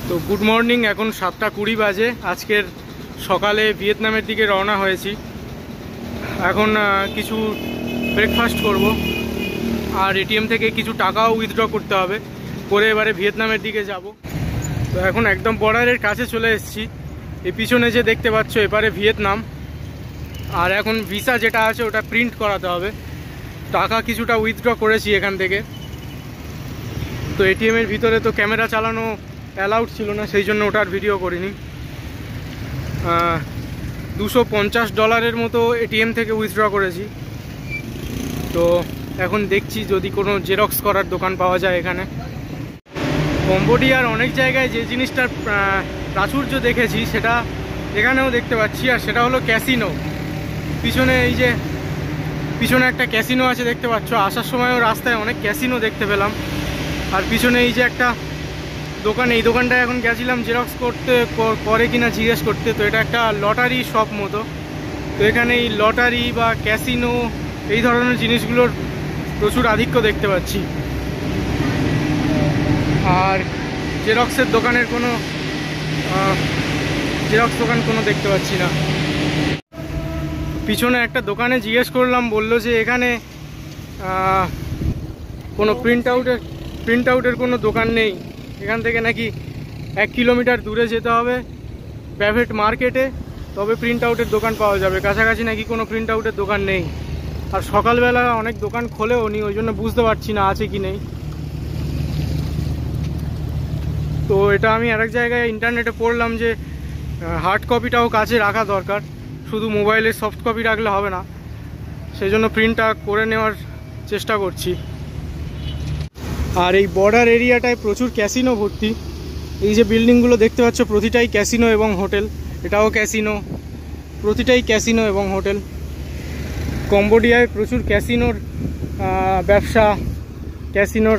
তো good morning, এখন 7:20 বাজে। আজকের সকালে ভিয়েতনামের দিকে রওনা হয়েছি। এখন কিছু ব্রেকফাস্ট করব, আর এটিএম থেকে কিছু টাকাও উইথড্র করতে হবে, করে এবারে ভিয়েতনামের দিকে যাব। তো এখন একদম বর্ডারের কাছে চলে এসেছি। এই পিছনে যে দেখতে পাচ্ছ এবারে ভিয়েতনাম। আর এখন ভিসা যেটা আছে ওটা প্রিন্ট করাতে হবে। টাকা কিছুটা উইথড্র করেছি এখান থেকে। তো এটিএমের ভিতরে তো ক্যামেরা চালানো অ্যালাউড ছিল না, সেই জন্য ওটার ভিডিও করিনি। $250 মতো এটিএম থেকে উইথড্র করেছি। তো এখন দেখছি যদি কোনো জেরক্স করার দোকান পাওয়া যায় এখানে। কম্বোডিয়ার অনেক জায়গায় যে জিনিসটার প্রাচুর্য দেখেছি সেটা এখানেও দেখতে পাচ্ছি, আর সেটা হলো ক্যাসিনো। পিছনে এই যে পিছনে একটা ক্যাসিনো আছে দেখতে পাচ্ছ। আসার সময়ও রাস্তায় অনেক ক্যাসিনো দেখতে পেলাম। আর পিছনে এই যে একটা দোকান, এই দোকানটায় এখন গেছিলাম জেরক্স করতে, করে কিনা জিজ্ঞেস করতে। তো এটা একটা লটারি শপ মতো। তো এখানে এই লটারি বা ক্যাসিনো এই ধরনের জিনিসগুলোর প্রচুর আধিক্য দেখতে পাচ্ছি। আর জেরক্সের দোকানের কোনো জেরক্স দোকান কোনো দেখতে পাচ্ছি না। পিছনে একটা দোকানে জিজ্ঞেস করলাম, বলল যে এখানে কোনো প্রিন্ট আউটের কোনো দোকান নেই। এখান থেকে নাকি 1 কিলোমিটার দূরে যেতে হবে প্রাইভেট মার্কেটে, তবে প্রিন্ট আউটের দোকান পাওয়া যাবে। কাছাকাছি নাকি কোনো প্রিন্ট আউটের দোকান নেই। আর সকালবেলা অনেক দোকান খোলেও নি, ওই জন্য বুঝতে পারছি না আছে কি নেই। তো এটা আমি আরেক জায়গায় ইন্টারনেটে পড়লাম যে হার্ড কপিটাও কাছে রাখা দরকার, শুধু মোবাইলে সফট কপি রাখলে হবে না। সেই জন্য প্রিন্টটা করে নেওয়ার চেষ্টা করছি। আর এই বর্ডার এরিয়াটায় প্রচুর ক্যাসিনো ভর্তি। এই যে বিল্ডিংগুলো দেখতে পাচ্ছ প্রতিটাই ক্যাসিনো এবং হোটেল। এটাও ক্যাসিনো, প্রতিটাই ক্যাসিনো এবং হোটেল। কম্বোডিয়ায় প্রচুর ক্যাসিনোর ব্যবসা, ক্যাসিনোর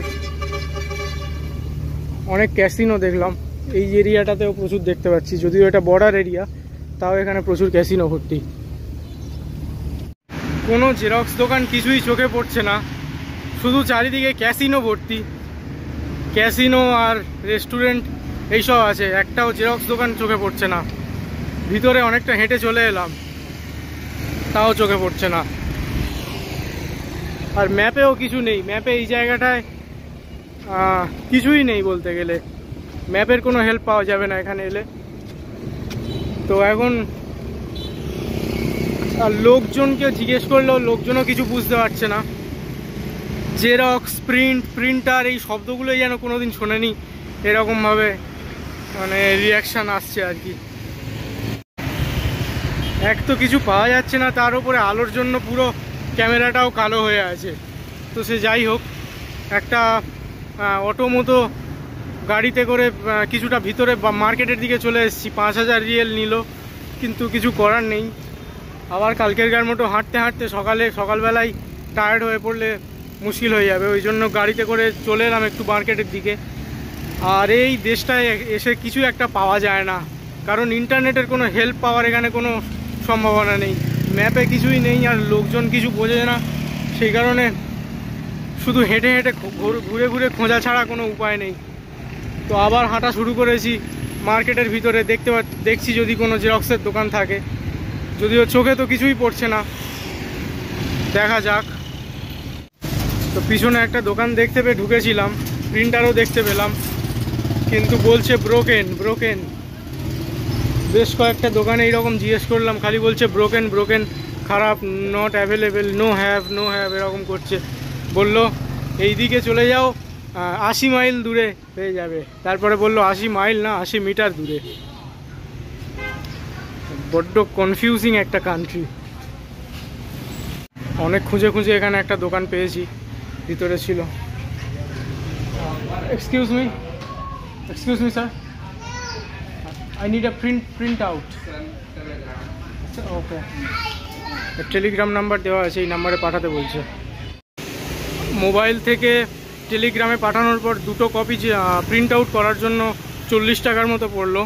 অনেক ক্যাসিনো দেখলাম। এই এরিয়াটাতেও প্রচুর দেখতে পাচ্ছি, যদিও এটা বর্ডার এরিয়া, তাও এখানে প্রচুর ক্যাসিনো ভর্তি। কোনো জেরক্স দোকান কিছুই চোখে পড়ছে না, শুধু চারিদিকে ক্যাসিনো ভর্তি। ক্যাসিনো আর রেস্টুরেন্ট এইসব আছে, একটাও জেরক্স দোকান চোখে পড়ছে না। ভিতরে অনেকটা হেঁটে চলে এলাম, তাও চোখে পড়ছে না। আর ম্যাপেও কিছু নেই। ম্যাপে এই জায়গাটায় কিছুই নেই বলতে গেলে। ম্যাপের কোনো হেল্প পাওয়া যাবে না এখানে এলে। তো এখন আর লোকজনকে জিজ্ঞেস করলেও লোকজনও কিছু বুঝতে পারছে না। জেরক্স, প্রিন্টার এই শব্দগুলোই যেন কোনোদিন শোনেনি, এরকমভাবে মানে রিয়াকশান আসছে আর কি। এক তো কিছু পাওয়া যাচ্ছে না, তার উপরে আলোর জন্য পুরো ক্যামেরাটাও কালো হয়ে আছে। তো সে যাই হোক, একটা অটো মতো গাড়িতে করে কিছুটা ভিতরে মার্কেটের দিকে চলে এসেছি। 5000 রিয়েল নিল, কিন্তু কিছু করার নেই। আবার কালকেরকার মতো হাঁটতে হাঁটতে সকালবেলায় টায়ার্ড হয়ে পড়লে মুশকিল হয়ে যাবে। ওই জন্য গাড়িতে করে চলে এলাম একটু মার্কেটের দিকে। আর এই দেশটায় এসে কিছু একটা পাওয়া যায় না, কারণ ইন্টারনেটের কোনো হেল্প পাওয়ার এখানে কোনো সম্ভাবনা নেই। ম্যাপে কিছুই নেই, আর লোকজন কিছু বোঝে না। সেই কারণে শুধু হেঁটে হেঁটে ঘুরে ঘুরে খোঁজা ছাড়া কোনো উপায় নেই। তো আবার হাঁটা শুরু করেছি মার্কেটের ভিতরে। দেখছি যদি কোনো জেরক্সের দোকান থাকে, যদিও চোখে তো কিছুই পড়ছে না, দেখা যাক। তো পিছনে একটা দোকান দেখতে পেয়ে ঢুকেছিলাম, প্রিন্টারও দেখতে পেলাম, কিন্তু বলছে ব্রোকেন। বেশ কয়েকটা দোকানে এইরকম জিজ্ঞেস করলাম, খালি বলছে ব্রোকেন, খারাপ, নট অ্যাভেলেবেল, নো হ্যাভ এরকম করছে। বললো এই দিকে চলে যাও, 80 মাইল দূরে পেয়ে যাবে। তারপরে বললো 80 মাইল না, 80 মিটার দূরে। বড্ড কনফিউজিং একটা কান্ট্রি। অনেক খুঁজে এখানে একটা দোকান পেয়েছি, ভিতরে ছিল। Excuse me sir, I need a print out. Okay, Telegram number দেওয়া আছে, এই নাম্বারে পাঠাতে বলছে। মোবাইল থেকে টেলিগ্রামে পাঠানোর পর 2টো কপি প্রিন্ট আউট করার জন্য 40 টাকার মতো পড়লো।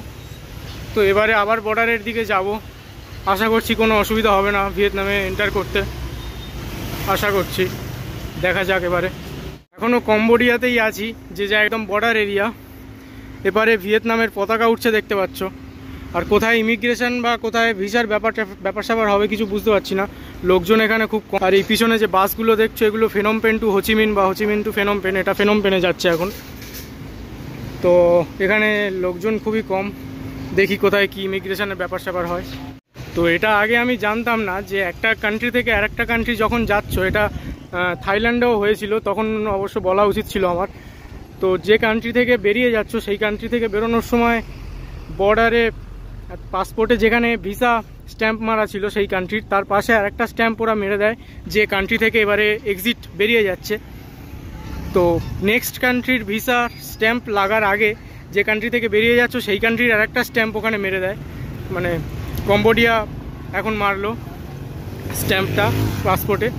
তো এবারে আবার বর্ডারের দিকে যাব। আশা করছি কোনো অসুবিধা হবে না ভিয়েতনামে এন্টার করতে, আশা করছি। দেখা যাক এবারে। এখনও কম্বোডিয়াতেই আছি, যে যা একদম বর্ডার এরিয়া। এপারে ভিয়েতনামের পতাকা উঠছে দেখতে পাচ্ছ। আর কোথায় ইমিগ্রেশন বা কোথায় ভিসার ব্যাপার স্যাপার হবে কিছু বুঝতে পারছি না, লোকজন এখানে খুব কম। আর এই পিছনে যে বাসগুলো দেখছো এগুলো ফেনম পেন টু হোচিমিন বা হোচিমিন টু ফেনম পেন, এটা ফেনম পেনে যাচ্ছে এখন। তো এখানে লোকজন খুবই কম, দেখি কোথায় কি ইমিগ্রেশনের ব্যাপার স্যাপার হয়। তো এটা আগে আমি জানতাম না যে একটা কান্ট্রি থেকে আরেকটা কান্ট্রি যখন যাচ্ছ, এটা থাইল্যান্ডেও হয়েছিল, তখন অবশ্য বলা উচিত ছিল আমার। তো যে কান্ট্রি থেকে বেরিয়ে যাচ্ছ সেই কান্ট্রি থেকে বেরোনোর সময় বর্ডারে পাসপোর্টে যেখানে ভিসা স্ট্যাম্প মারা ছিল সেই কান্ট্রির, তার পাশে আরেকটা স্ট্যাম্প ওরা মেরে দেয় যে কান্ট্রি থেকে এবারে এক্সিট বেরিয়ে যাচ্ছে। তো নেক্সট কান্ট্রির ভিসা স্ট্যাম্প লাগার আগে যে কান্ট্রি থেকে বেরিয়ে যাচ্ছ সেই কান্ট্রির আরেকটা স্ট্যাম্প ওখানে মেরে দেয়। মানে কম্বোডিয়া এখন মারলো স্ট্যাম্পটা পাসপোর্টে,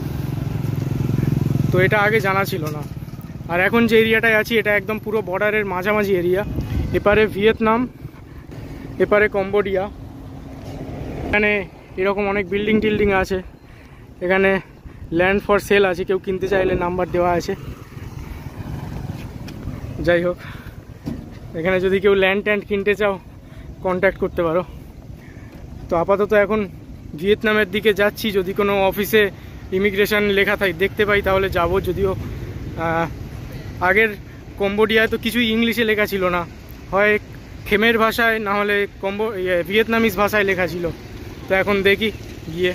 তো এটা আগে জানা ছিল না। আর এখন যে এরিয়াটায় আছি এটা একদম পুরো বর্ডারের মাঝামাঝি এরিয়া, এপারে ভিয়েতনাম এপারে কম্বোডিয়া। এখানে এরকম অনেক বিল্ডিং টিল্ডিং আছে, এখানে ল্যান্ড ফর সেল আছে, কেউ কিনতে চাইলে নাম্বার দেওয়া আছে। যাই হোক, এখানে যদি কেউ ল্যান্ড ট্যান্ড কিনতে চাও কন্ট্যাক্ট করতে পারো। তো আপাতত এখন ভিয়েতনামের দিকে যাচ্ছি, যদি কোনো অফিসে ইমিগ্রেশন লেখা দেখতে পাই তাহলে যাব। যদিও আগের কম্বোডিয়ায় তো কিছুই ইংলিশে লেখা ছিল না, হয় খেমের ভাষায় না হলে ভিয়েতনামিজ ভাষায় লেখা ছিল। তো এখন দেখি গিয়ে।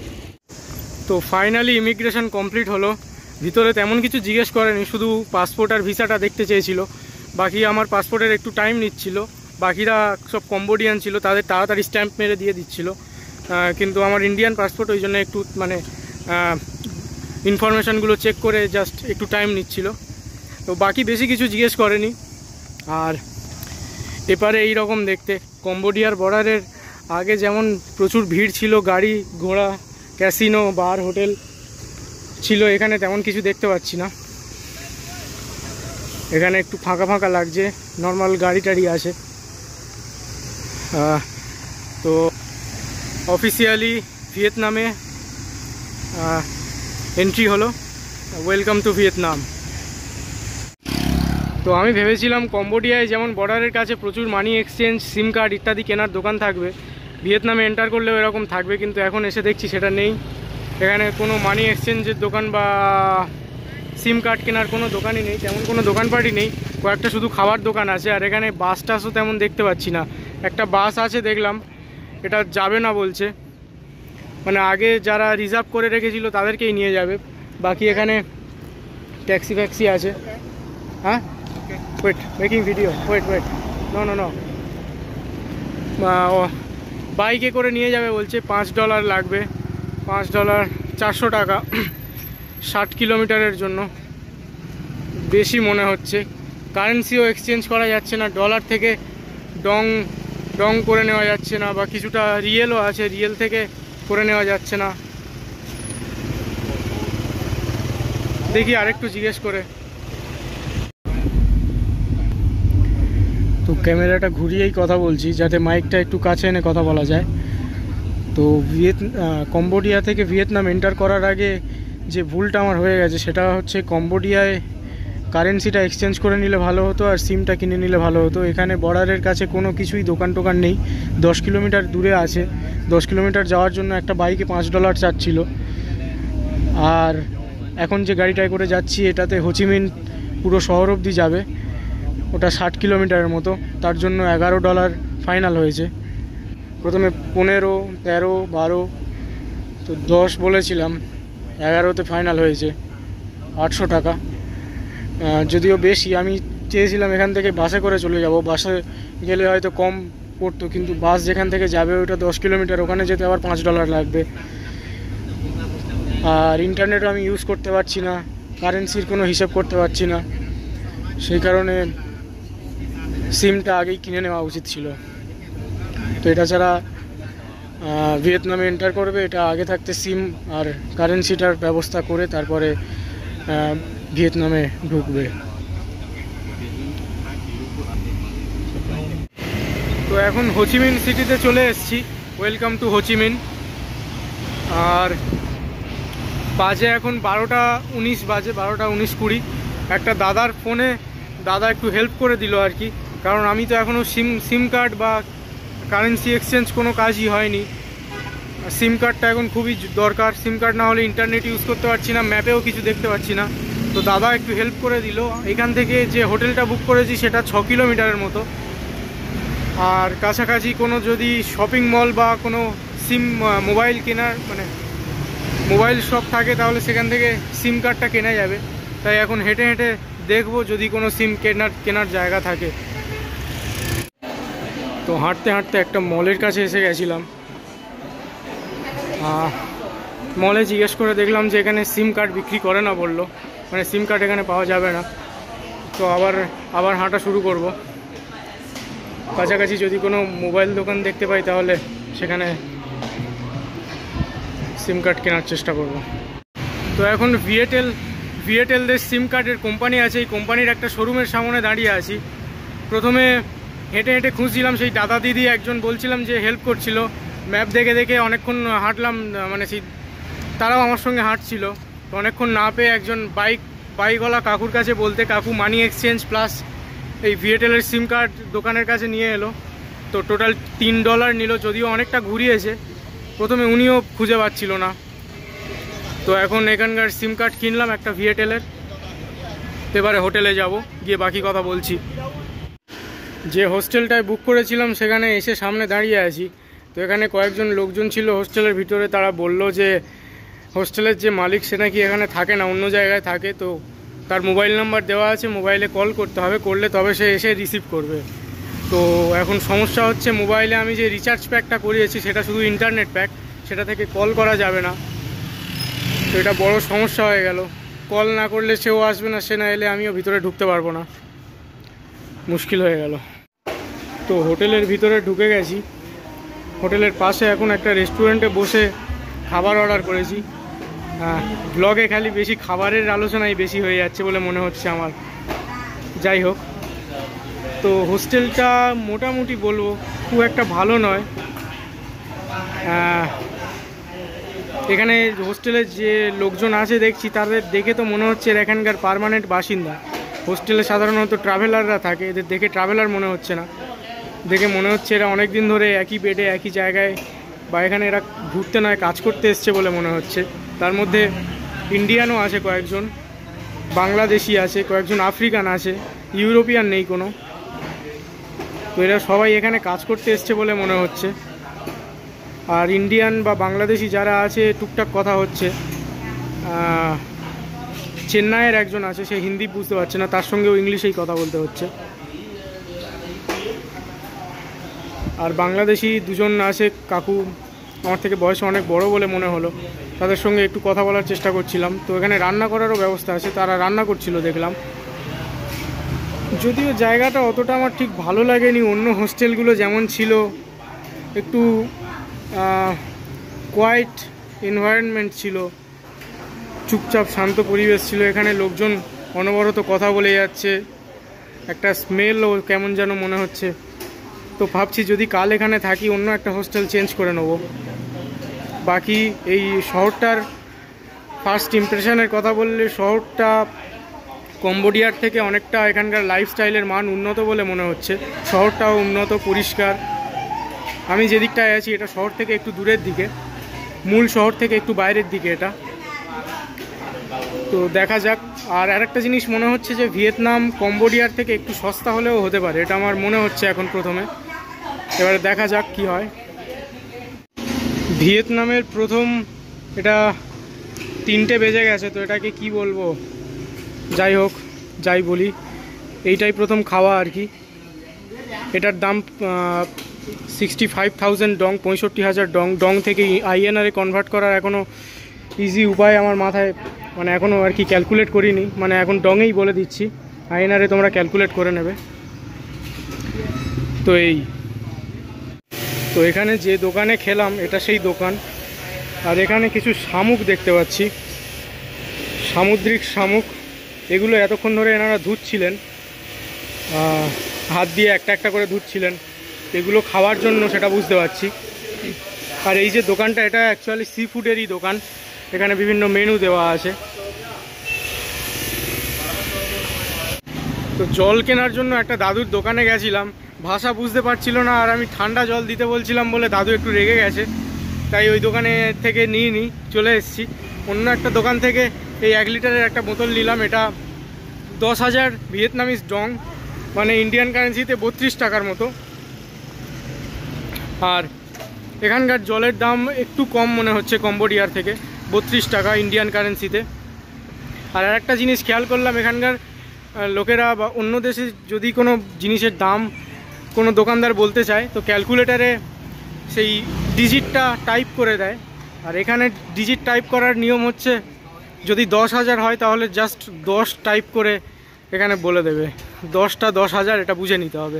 তো ফাইনালি ইমিগ্রেশন কমপ্লিট হলো। ভিতরে তেমন কিছু জিজ্ঞেস করেনি, শুধু পাসপোর্ট আর ভিসাটা দেখতে চেয়েছিল। বাকি আমার পাসপোর্টের একটু টাইম নিচ্ছিল, বাকিরা সব কম্বোডিয়ান ছিল, তাদের তাড়াতাড়ি স্ট্যাম্প মেরে দিয়ে দিচ্ছিল। কিন্তু আমার ইন্ডিয়ান পাসপোর্ট, ওই জন্য একটু মানে ইনফরমেশানগুলো চেক করে জাস্ট একটু টাইম নিচ্ছিল। তো বাকি বেশি কিছু জিজ্ঞেস করেনি। আর এপারে এই রকম দেখতে কম্বোডিয়ার বর্ডারের আগে যেমন প্রচুর ভিড় ছিল, গাড়ি ঘোড়া, ক্যাসিনো, বার, হোটেল ছিল, এখানে তেমন কিছু দেখতে পাচ্ছি না। এখানে একটু ফাঁকা ফাঁকা লাগছে, নর্মাল গাড়ি টাড়ি আছে। তো অফিসিয়ালি ভিয়েতনামে এন্ট্রি হলো, ওয়েলকাম টু ভিয়েতনাম। তো আমি ভেবেছিলাম কম্বোডিয়ায় যেমন বর্ডারের কাছে প্রচুর মানি এক্সচেঞ্জ, সিম কার্ড ইত্যাদি কেনার দোকান থাকবে, ভিয়েতনামে এন্টার করলেও এরকম থাকবে, কিন্তু এখন এসে দেখছি সেটা নেই। এখানে কোনো মানি এক্সচেঞ্জের দোকান বা সিম কার্ড কেনার কোনো দোকানই নেই, তেমন কোনো দোকানপাটই নেই। কয়েকটা শুধু খাবার দোকান আছে। আর এখানে বাস টাসও তেমন দেখতে পাচ্ছি না। একটা বাস আছে দেখলাম, এটা যাবে না বলছে, মানে আগে যারা রিজার্ভ করে রেখেছিল তাদেরকেই নিয়ে যাবে। বাকি এখানে ট্যাক্সি ফ্যাক্সি আছে। হ্যাঁ, wait, making video, wait no বাইকে করে নিয়ে যাবে বলছে, $5 লাগবে, $5 400 টাকা 60 কিলোমিটারের জন্য। বেশি মনে হচ্ছে। কারেন্সিও এক্সচেঞ্জ করা যাচ্ছে না, ডলার থেকে ডং করে নেওয়া যাচ্ছে না, বা কিছুটা রিয়েলও আছে, রিয়েল থেকে করে নেওয়া যাচ্ছে না। দেখি আরেকটু জিজ্ঞেস করে। তো ক্যামেরাটা ঘুরিয়েই কথা বলছি যাতে মাইকটা একটু কাছে এনে কথা বলা যায়। তো কম্বোডিয়া থেকে ভিয়েতনাম এন্টার করার আগে যে ভুলটা আমার হয়ে গেছে সেটা হচ্ছে কম্বোডিয়ায় কারেন্সিটা এক্সচেঞ্জ করে নিলে ভালো হতো আর সিমটা কিনে নিলে ভালো হতো। এখানে বর্ডারের কাছে কোনো কিছুই দোকান টোকান নেই, 10 কিলোমিটার দূরে আছে। 10 কিলোমিটার যাওয়ার জন্য একটা বাইকে $5 চাচ্ছিল। আর এখন যে গাড়িটায় করে যাচ্ছি এটাতে হোচিমিন পুরো শহর অবধি যাবে, ওটা 60 কিলোমিটারের মতো, তার জন্য $11 ফাইনাল হয়েছে। প্রথমে 15, 13, 12, তো 10 বলেছিলাম, 11তে ফাইনাল হয়েছে, 800 টাকা। যদিও বেশি, আমি চেয়েছিলাম এখান থেকে বাসে করে চলে যাব, বাসে গেলে হয়তো কম পড়তো, কিন্তু বাস যেখান থেকে যাবে ওটা 10 কিলোমিটার, ওখানে যেতে আবার $5 লাগবে। আর ইন্টারনেটও আমি ইউজ করতে পারছি না, কারেন্সির কোনো হিসাব করতে পারছি না, সেই কারণে সিমটা আগেই কিনে নেওয়া উচিত ছিল। তো এটা ছাড়া ভিয়েতনামে এন্টার করবে, এটা আগে থাকতে সিম আর কারেন্সিটার ব্যবস্থা করে তারপরে ভিয়েতনামে ঢুকবে। তো এখন হোচিমিন সিটিতে চলে এসেছি, ওয়েলকাম টু হোচিমিন। আর বাজে এখন 12:19 বাজে, 12:19-20। একটা দাদার ফোনে দাদা একটু হেল্প করে দিল আর কি, কারণ আমি তো এখনও সিম কার্ড বা কারেন্সি এক্সচেঞ্জ কোনো কাজই হয়নি। সিম কার্ডটা এখন খুবই দরকার, সিম কার্ড না হলে ইন্টারনেট ইউজ করতে পারছি না, ম্যাপেও কিছু দেখতে পাচ্ছি না। তো দাদা একটু হেল্প করে দিল। এখান থেকে যে হোটেলটা বুক করেছি সেটা 6 কিলোমিটারের মতো, আর কাছাকাছি কোনো যদি শপিং মল বা কোনো মোবাইল কেনার মানে মোবাইল শপ থাকে তাহলে সেখান থেকে সিম কার্ডটা কেনা যাবে। তাই এখন হেঁটে হেঁটে দেখবো যদি কোনো সিম কেনার জায়গা থাকে। তো হাঁটতে হাঁটতে একটা মলের কাছে এসে গেছিলাম। মলে জিজ্ঞেস করে দেখলাম যে এখানে সিম কার্ড বিক্রি করে না, বললো মানে সিম কার্ড এখানে পাওয়া যাবে না। তো আবার হাঁটা শুরু করব। কাছাকাছি যদি কোনো মোবাইল দোকান দেখতে পাই তাহলে সেখানে সিম কার্ড কেনার চেষ্টা করব। তো এখন ভিএটেলদের সিম কার্ডের কোম্পানি আছে, এই কোম্পানির একটা শোরুমের সামনে দাঁড়িয়ে আছি। প্রথমে হেঁটে হেঁটে খুঁজছিলাম, সেই দাদা দিদি একজন বলছিলাম যে হেল্প করছিল, ম্যাপ দেখে দেখে অনেকক্ষণ হাঁটলাম, মানে সেই তারাও আমার সঙ্গে হাঁটছিল। তো অনেকক্ষণ না পেয়ে একজন বাইকওয়ালা কাকুর কাছে বলতে কাকু মানি এক্সচেঞ্জ প্লাস এই ভিএটেলের সিম কার্ড দোকানের কাছে নিয়ে এলো। তো টোটাল $3 নিল, যদিও অনেকটা ঘুরিয়েছে। প্রথমে উনিও খুঁজে পাচ্ছিল না। তো এখন এখানকার সিম কার্ড কিনলাম একটা ভিএটেলের। এবারে হোটেলে যাব, গিয়ে বাকি কথা বলছি। যে হোস্টেলটায় বুক করেছিলাম সেখানে এসে সামনে দাঁড়িয়ে আছি। তো এখানে কয়েকজন লোকজন ছিল হোস্টেলের ভিতরে, তারা বলল যে হোস্টেলের যে মালিক সে নাকি এখানে থাকে না, অন্য জায়গায় থাকে। তো তার মোবাইল নাম্বার দেওয়া আছে, মোবাইলে কল করতে হবে, করলে তবে সে এসে রিসিভ করবে। তো এখন সমস্যা হচ্ছে, মোবাইলে আমি যে রিচার্জ প্যাকটা করিয়েছি সেটা শুধু ইন্টারনেট প্যাক, সেটা থেকে কল করা যাবে না। তো এটা বড় সমস্যা হয়ে গেল। কল না করলে সেও আসবে না, সে না এলে আমিও ভিতরে ঢুকতে পারবো না, মুশকিল হয়ে গেল। তো হোটেলের ভিতরে ঢুকে গেছি। হোটেলের পাশে এখন একটা রেস্টুরেন্টে বসে খাবার অর্ডার করেছি। ব্লগে খালি বেশি খাবারের আলোচনাই বেশি হয়ে যাচ্ছে বলে মনে হচ্ছে আমার। যাই হোক, তো হোস্টেলটা মোটামুটি বলবো খুব একটা ভালো নয়। এখানে হোস্টেলে যে লোকজন আছে দেখছি তাদের দেখে তো মনে হচ্ছে এরা এখানকার পার্মানেন্ট বাসিন্দা। হোস্টেলে সাধারণত ট্রাভেলাররা থাকে, এদের দেখে ট্রাভেলার মনে হচ্ছে না। দেখে মনে হচ্ছে এরা অনেক দিন ধরে একই বেডে একই জায়গায় বা এখানে এরা ঘুরতে নয় কাজ করতে এসছে বলে মনে হচ্ছে। তার মধ্যে ইন্ডিয়ানও আছে কয়েকজন, বাংলাদেশি আছে, কয়েকজন আফ্রিকান আছে, ইউরোপিয়ান নেই কোনো। তো এরা সবাই এখানে কাজ করতে এসছে বলে মনে হচ্ছে। আর ইন্ডিয়ান বা বাংলাদেশি যারা আছে টুকটাক কথা হচ্ছে। চেন্নাইয়ের একজন আছে, সে হিন্দি বুঝতে পারছে না, তার সঙ্গেও ইংলিশেই কথা বলতে হচ্ছে। আর বাংলাদেশি দুজন আছে কাকু, আমার থেকে বয়সে অনেক বড় বলে মনে হলো, তাদের সঙ্গে একটু কথা বলার চেষ্টা করছিলাম। তো এখানে রান্না করারও ব্যবস্থা আছে, তারা রান্না করছিল দেখলাম। যদিও জায়গাটা অতটা আমার ঠিক ভালো লাগেনি, অন্য হোস্টেলগুলো যেমন ছিল একটু কোয়াইট এনভায়রনমেন্ট ছিল, চুপচাপ শান্ত পরিবেশ ছিল। এখানে লোকজন অনবরত কথা বলে যাচ্ছে, একটা স্মেলও কেমন যেন মনে হচ্ছে। তো ভাবছি যদি কাল এখানে থাকি অন্য একটা হোস্টেল চেঞ্জ করে নেব। বাকি এই শহরটার ফার্স্ট ইমপ্রেশনের কথা বললে শহরটা কম্বোডিয়ার থেকে অনেকটা এখানকার লাইফস্টাইলের মান উন্নত বলে মনে হচ্ছে। শহরটাও উন্নত, পরিষ্কার। আমি যে দিকটায় আছি এটা শহর থেকে একটু দূরের দিকে, মূল শহর থেকে একটু বাইরের দিকে এটা। তো দেখা যাক। আর আরেকটা জিনিস মনে হচ্ছে যে ভিয়েতনাম কম্বোডিয়ার থেকে একটু সস্তা হলেও হতে পারে, এটা আমার মনে হচ্ছে এখন প্রথমে। এবারে দেখা যাক কি হয়। ভিয়েতনামের প্রথম এটা 3টে বেজে গেছে, তো এটাকে কি বলবো, যাই হোক যাই বলি, এইটাই প্রথম খাওয়া আর কি। এটার দাম 65,000 ডং, 65,000 ডং। ডং থেকে আইএনআরে কনভার্ট করার এখনও ইজি উপায় আমার মাথায় মানে এখনও আর কি ক্যালকুলেট করিনি, মানে এখন ডংয়েই বলে দিচ্ছি, আইএনআরে তোমরা ক্যালকুলেট করে নেবে। তো এখানে যে দোকানে খেলাম এটা সেই দোকান। আর এখানে কিছু শামুক দেখতে পাচ্ছি, সামুদ্রিক শামুক। এগুলো এতক্ষণ ধরে এনারা ধুচ্ছিলেন, হাত দিয়ে একটা একটা করে ধুচ্ছিলেন, এগুলো খাওয়ার জন্য সেটা বুঝতে পারছি। আর এই যে দোকানটা এটা অ্যাকচুয়ালি সি ফুডেরই দোকান, এখানে বিভিন্ন মেনু দেওয়া আছে। তো জল কেনার জন্য একটা দাদুর দোকানে গেছিলাম, ভাষা বুঝতে পারছিল না, আর আমি ঠান্ডা জল দিতে বলছিলাম বলে দাদু একটু রেগে গেছে, তাই ওই দোকানে থেকে নিয়ে চলে এসেছি। অন্য একটা দোকান থেকে এই 1 লিটারের একটা বোতল নিলাম, এটা 10,000 ভিয়েতনামিজ ডং, মানে ইন্ডিয়ান কারেন্সিতে 32 টাকার মতো। আর এখানকার জলের দাম একটু কম মনে হচ্ছে কম্বোডিয়ার থেকে, 32 টাকা ইন্ডিয়ান কারেন্সিতে। আর একটা জিনিস খেয়াল করলাম, এখানকার লোকেরা বা অন্য দেশে যদি কোনো জিনিসের দাম কোনো দোকানদার বলতে চায় তো ক্যালকুলেটারে সেই ডিজিটটা টাইপ করে দেয়। আর এখানে ডিজিট টাইপ করার নিয়ম হচ্ছে, যদি 10,000 হয় তাহলে জাস্ট 10 টাইপ করে এখানে বলে দেবে, 10টা 10,000, এটা বুঝে নিতে হবে।